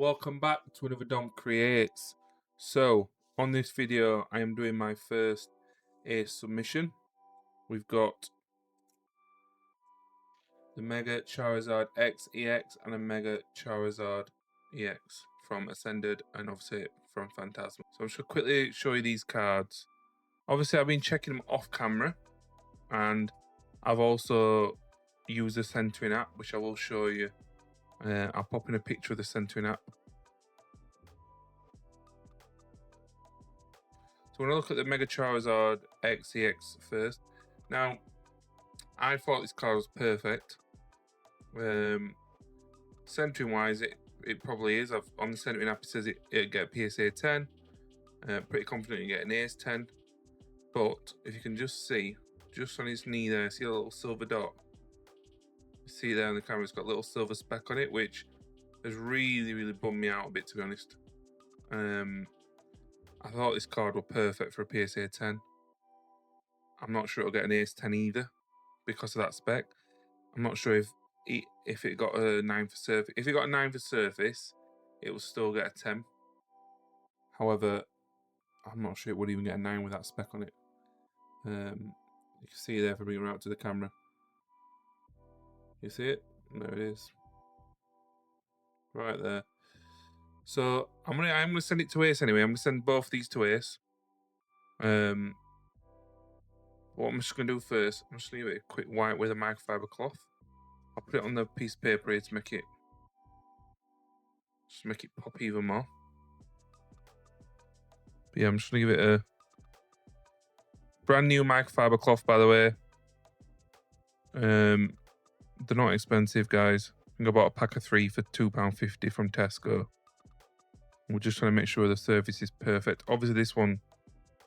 Welcome back to another Dom Creates. So, on this video, I am doing my first ace submission. We've got the Mega Charizard X EX and a Mega Charizard EX from Ascended and obviously from Phantasma. So, I'm just going to quickly show you these cards. Obviously, I've been checking them off camera and I've also used the centering app, which I will show you. I'll pop in a picture of the centering app. So we're going to look at the Mega Charizard X EX first. Now, I thought this card was perfect. Centering wise, it probably is. On the centering app, it says it'll get PSA 10. Pretty confident you get an Ace 10. But if you can just see, just on his knee there, see a little silver dot? You see there on the camera, it's got a little silver speck on it, which has really bummed me out a bit, to be honest. I thought this card was perfect for a PSA 10. I'm not sure it'll get an Ace 10 either because of that spec. I'm not sure if it got a 9 for surface. If it got a 9 for surface, it will still get a 10. However, I'm not sure it would even get a 9 with that spec on it. You can see there if I bring it out to the camera. You see it? There it is. Right there. So I'm gonna send it to Ace anyway. I'm gonna send both these to Ace. What I'm just gonna do first, I'm just gonna give it a quick wipe with a microfiber cloth. I'll put it on the piece of paper here to make it pop even more. But yeah, I'm just gonna give it a brand new microfiber cloth, by the way. They're not expensive, guys. I think I bought a pack of 3 for £2.50 from Tesco. We're just trying to make sure the surface is perfect. Obviously, this one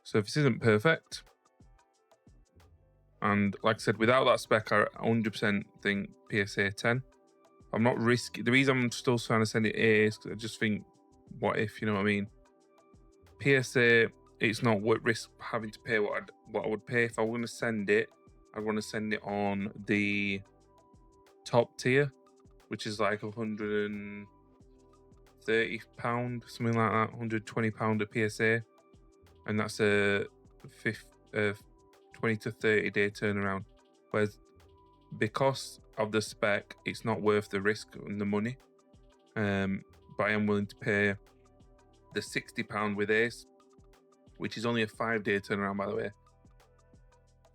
surface isn't perfect. And like I said, without that spec, I 100% think PSA 10. I'm not risky. The reason I'm still trying to send it A is because I just think, what if, you know what I mean? PSA, it's not worth risk having to pay what I would pay if I were going to send it. I'd want to send it on the top tier, which is like £130, something like that, £120 a PSA, and that's a 20 to 30 day turnaround. Whereas because of the spec, it's not worth the risk and the money. But I am willing to pay the £60 with Ace, which is only a 5-day turnaround, by the way.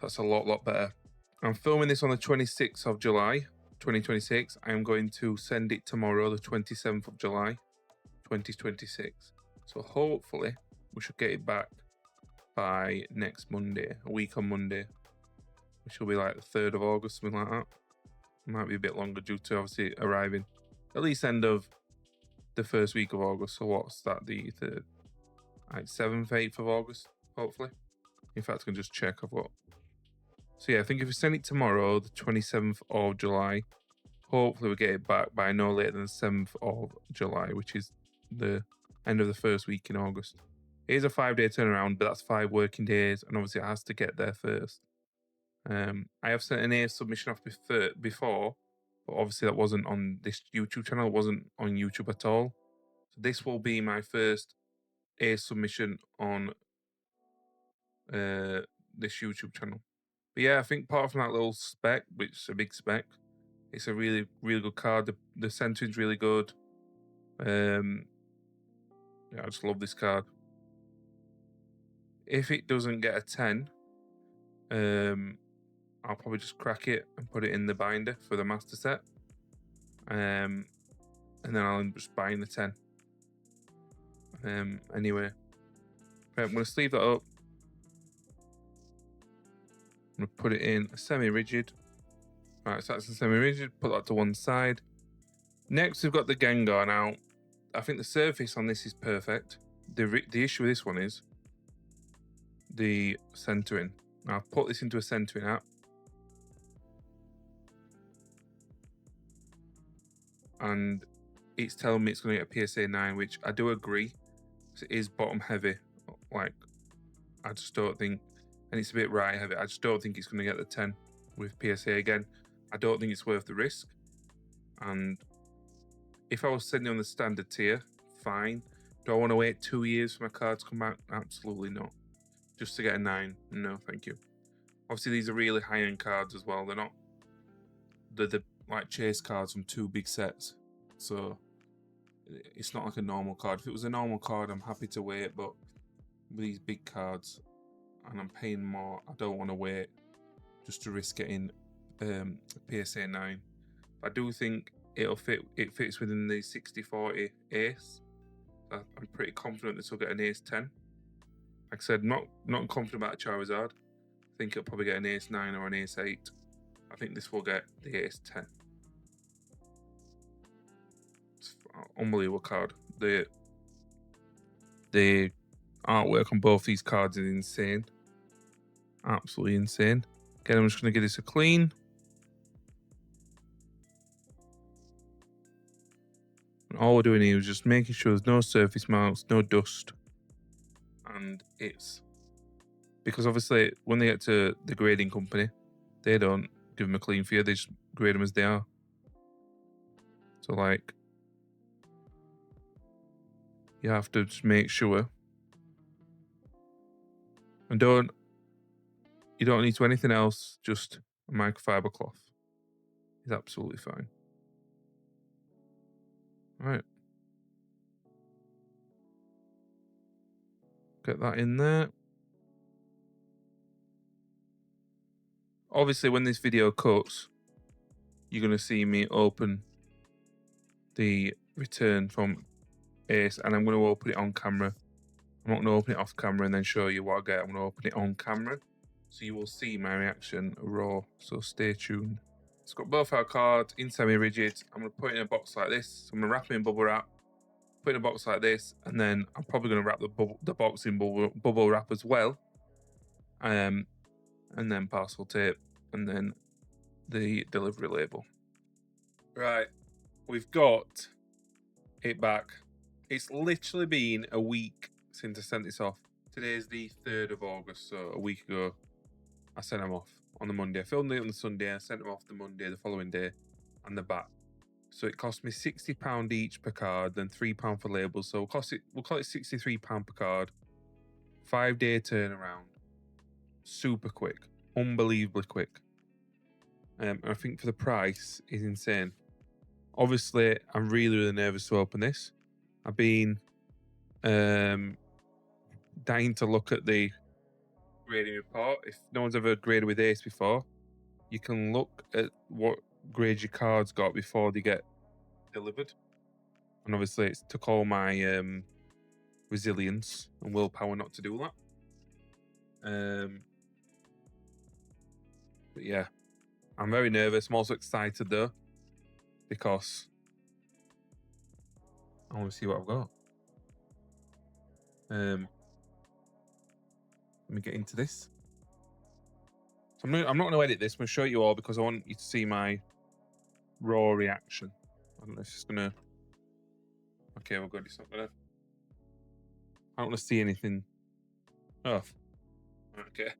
That's a lot better. I'm filming this on the 26th of July, 2026. I am going to send it tomorrow, the 27th of July, 2026. So hopefully we should get it back by next Monday, a week on Monday, which will be like the 3rd of August, something like that. It might be a bit longer due to obviously arriving at least end of the first week of August. So what's that, the 3rd? Like 7th, 8th of August, hopefully. In fact, I can just check. I've got. So yeah, I think if we send it tomorrow, the 27th of July, hopefully we get it back by no later than the 7th of July, which is the end of the first week in August. It is a 5-day turnaround, but that's 5 working days, and obviously it has to get there first. I have sent an Ace submission off before, but obviously that wasn't on this YouTube channel. It wasn't on YouTube at all. So this will be my first Ace submission on this YouTube channel. But yeah, I think apart from that little spec, which is a big spec, it's a really good card. The centering's really good. Yeah, I just love this card. If it doesn't get a 10, I'll probably just crack it and put it in the binder for the master set. And then I'll just buy in the 10. Anyway, right, I'm going to sleeve that up. I'm going to put it in a semi-rigid. Alright, so that's a semi-rigid. Put that to one side. Next, we've got the Gengar. Now, I think the surface on this is perfect. The issue with this one is the centering. Now, I've put this into a centering app. And it's telling me it's going to get a PSA 9, which I do agree. It is bottom heavy. Like, I just don't think, and it's a bit right heavy. I just don't think it's going to get the 10 with PSA again. I don't think it's worth the risk. And If I was sitting on the standard tier, fine. Do I want to wait 2 years for my card to come out? Absolutely not. Just to get a 9, no, thank you. Obviously, these are really high-end cards as well. They're not the like chase cards from 2 big sets, so it's not like a normal card. If it was a normal card, I'm happy to wait, but with these big cards, and I'm paying more, I don't want to wait just to risk getting PSA 9. I do think it fits within the 60-40 ace. I'm pretty confident this will get an ace 10. Like I said, not confident about Charizard. I think it'll probably get an ace 9 or an ace 8. I think this will get the ace 10. It's an unbelievable card. The artwork on both these cards is insane. Absolutely insane. Again, I'm just going to give this a clean. And all we're doing here is just making sure there's no surface marks, no dust. And it's because obviously when they get to the grading company, they don't give them a clean fee, they just grade them as they are. So like, you have to just make sure. And you don't need to anything else, just a microfiber cloth is absolutely fine. All right. Get that in there. Obviously, when this video cuts, you're going to see me open the return from Ace, and I'm going to open it on camera. I'm not going to open it off camera and then show you what I get. I'm going to open it on camera, so you will see my reaction raw. So stay tuned. It's got both our cards in semi-rigid. I'm going to put it in a box like this. So I'm going to wrap it in bubble wrap, put it in a box like this, and then I'm probably going to wrap the box in bubble wrap as well. And then parcel tape, and then the delivery label. Right, we've got it back. It's literally been a week since I sent this off. Today is the 3rd of August, so a week ago, I sent them off on the Monday. I filmed it on the Sunday, I sent them off the Monday, the following day, and they're back. So it cost me £60 each per card, then £3 for labels. So we'll call it £63 per card. 5-day turnaround. Super quick, unbelievably quick. I think for the price is insane. Obviously, I'm really nervous to open this. I've been dying to look at the grading report. If no one's ever graded with Ace before, you can look at what grades your cards got before they get delivered. And obviously, it took all my resilience and willpower not to do that. But yeah, I'm very nervous. I'm also excited though, because I want to see what I've got. Let me get into this. So I'm not going to edit this. I'm going to show you all because I want you to see my raw reaction. I don't know if it's going to... Okay, we're good. It's not going to... I don't want to see anything. Oh. Okay.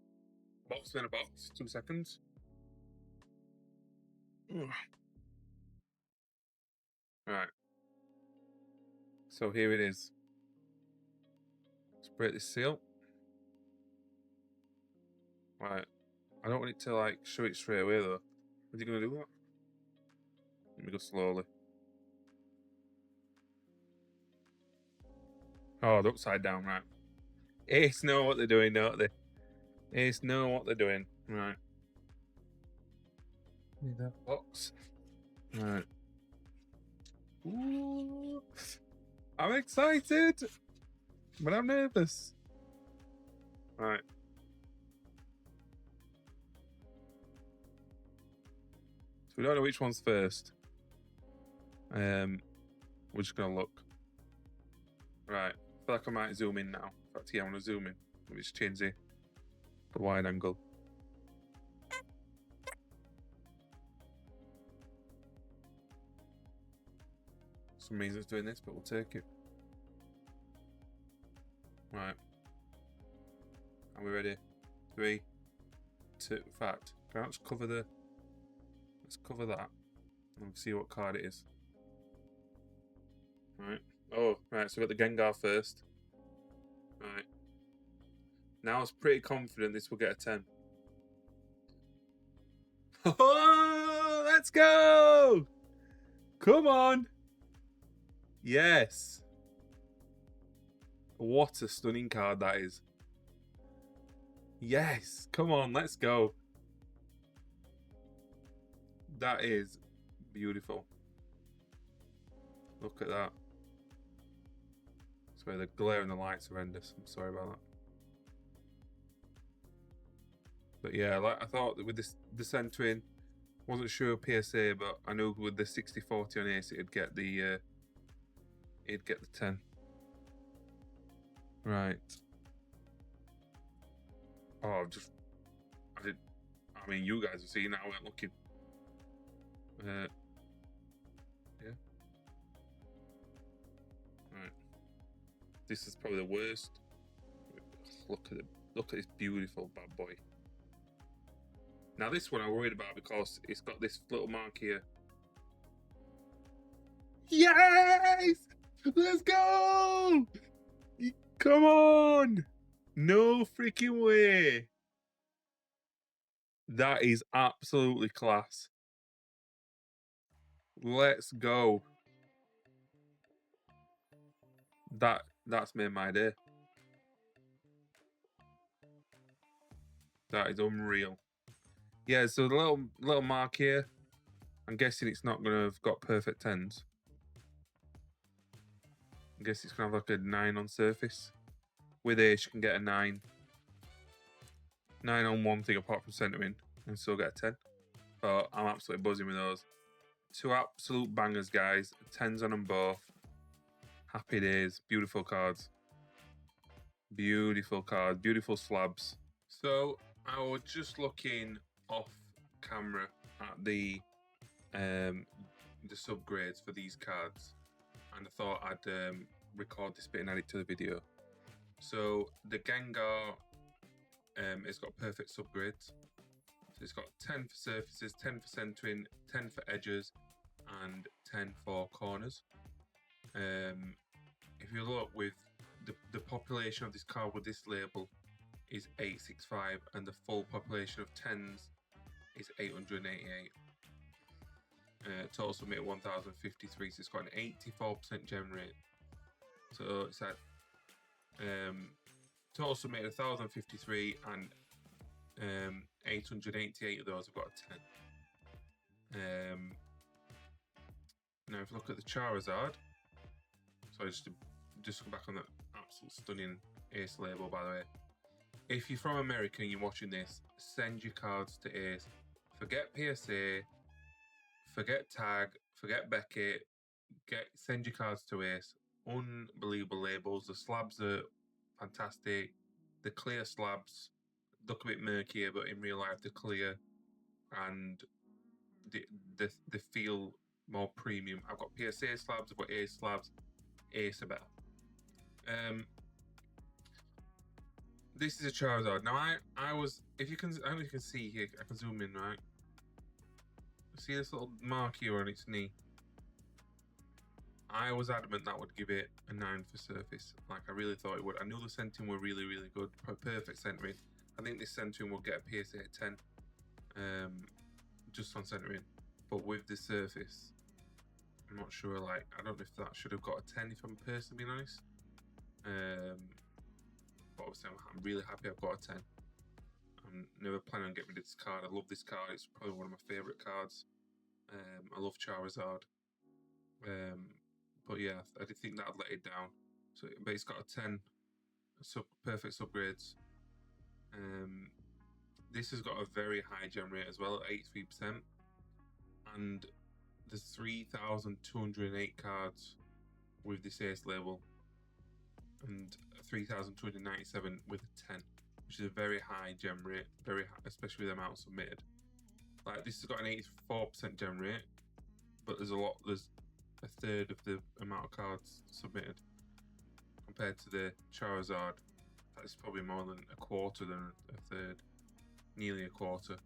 Box in a box. 2 seconds. Alright. So here it is. Let's break this seal. Right. I don't want it to like show it straight away though. Is he going to do that? Let me go slowly. Oh, they're upside down, right. Ace know what they're doing, don't they? Ace know what they're doing. Right. Need that box. Right. Ooh. I'm excited, but I'm nervous. Right. So we don't know which one's first. We're just gonna look. Right. I feel like I might zoom in now. In fact, yeah, I want to zoom in. Let me just change the wide angle. For some reason it's doing this, but we'll take it. Right. Are we ready? 3, 2. In fact, can I just cover the... Let's cover that and see what card it is. Right. Oh, right. So we got the Gengar first. Right. Now I was pretty confident this will get a 10. Oh, let's go! Come on! Yes. What a stunning card that is. Yes. Come on, let's go. That is beautiful. Look at that. Sorry, the glare and the light's horrendous. I'm sorry about that. But yeah, like I thought that with this the centering, wasn't sure PSA, but I knew with the 60-40 on Ace it'd get the 10. Right. Oh, I mean, you guys have seen that. I went looking. Yeah. Right. This is probably the worst. Look at this beautiful bad boy. Now this one I'm worried about because it's got this little mark here. Yes! Let's go! Come on! No freaking way! That is absolutely class. Let's go. That's made my day. That is unreal. Yeah, so the little mark here, I'm guessing it's not gonna have got perfect 10s. I guess it's gonna have like a 9 on surface. With Ace, you can get a 9. 9 on one thing apart from centering, and still get a 10. But I'm absolutely buzzing with those. Two absolute bangers, guys. 10s on them both. Happy days. Beautiful cards. Beautiful cards. Beautiful slabs. So I was just looking off camera at the subgrades for these cards, and I thought I'd record this bit and add it to the video. So the Gengar it's got perfect subgrades. So it's got 10 for surfaces, 10 for centering, 10 for edges, and 10 for corners. If you look with the population of this card with this label is 865, and the full population of 10s is 888. Total submit 1053, so it's got an 84% gem rate. So it's at total submit 1053, and 888 of those have got a 10. Now if you look at the Charizard, so just go back on that absolute stunning Ace label, by the way. If you're from America and you're watching this, send your cards to Ace. Forget PSA, forget Tag, forget Beckett. Send your cards to Ace. Unbelievable labels. The slabs are fantastic. The clear slabs look a bit murkier, but in real life they're clear, and they feel more premium. I've got PSA slabs, I've got Ace slabs. Ace are better. This is a Charizard. Now I was, if you can, I don't know if you can see here. I can zoom in, right? See this little mark here on its knee? I was adamant that would give it a 9 for surface. Like I really thought it would. I knew the centering were really, really good. Perfect centering. I think this centering will get a PSA 10. Just on centering. But with the surface, I'm not sure. Like I don't know if that should have got a 10 if I'm personally being honest. But obviously I'm really happy I've got a 10. I'm never planning on getting rid of this card. I love this card. It's probably one of my favourite cards. I love Charizard. But yeah, I did think that'd let it down. So, but it's got a 10 perfect subgrades. This has got a very high gem rate as well at 83%, and there's 3,208 cards with this Ace label, and 3,297 with a 10, which is a very high gem rate, very high, especially with the amount submitted. Like this has got an 84% gem rate, but there's a third of the amount of cards submitted compared to the Charizard. That's probably more than a quarter than a third, nearly a quarter.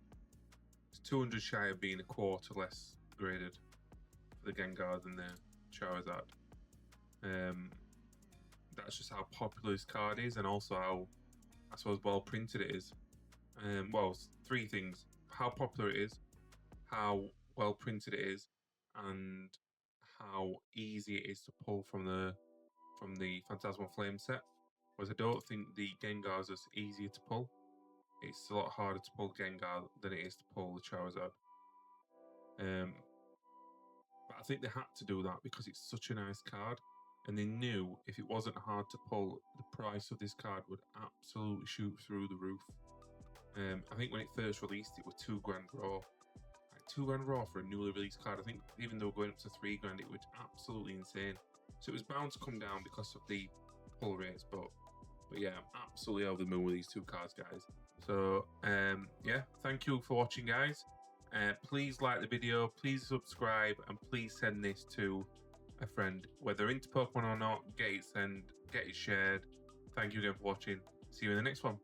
It's 200 shy of being a quarter less graded for the Gengar than the Charizard. That's just how popular this card is, and also how, I suppose, well printed it is. Well, three things: how popular it is, how well printed it is, and how easy it is to pull from the Phantasmal Flame set. Whereas I don't think the Gengar is as easier to pull. It's a lot harder to pull Gengar than it is to pull the Charizard. But I think they had to do that because it's such a nice card, and they knew if it wasn't hard to pull, the price of this card would absolutely shoot through the roof. I think when it first released, it was £2 raw. Like £2 raw for a newly released card. I think even though going up to £3, it was absolutely insane. So it was bound to come down because of the pull rates, but yeah, I'm absolutely over the moon with these two cards, guys. So yeah, thank you for watching, guys. Please like the video, please subscribe, and please send this to a friend. Whether into Pokemon or not, get it sent, get it shared. Thank you again for watching. See you in the next one.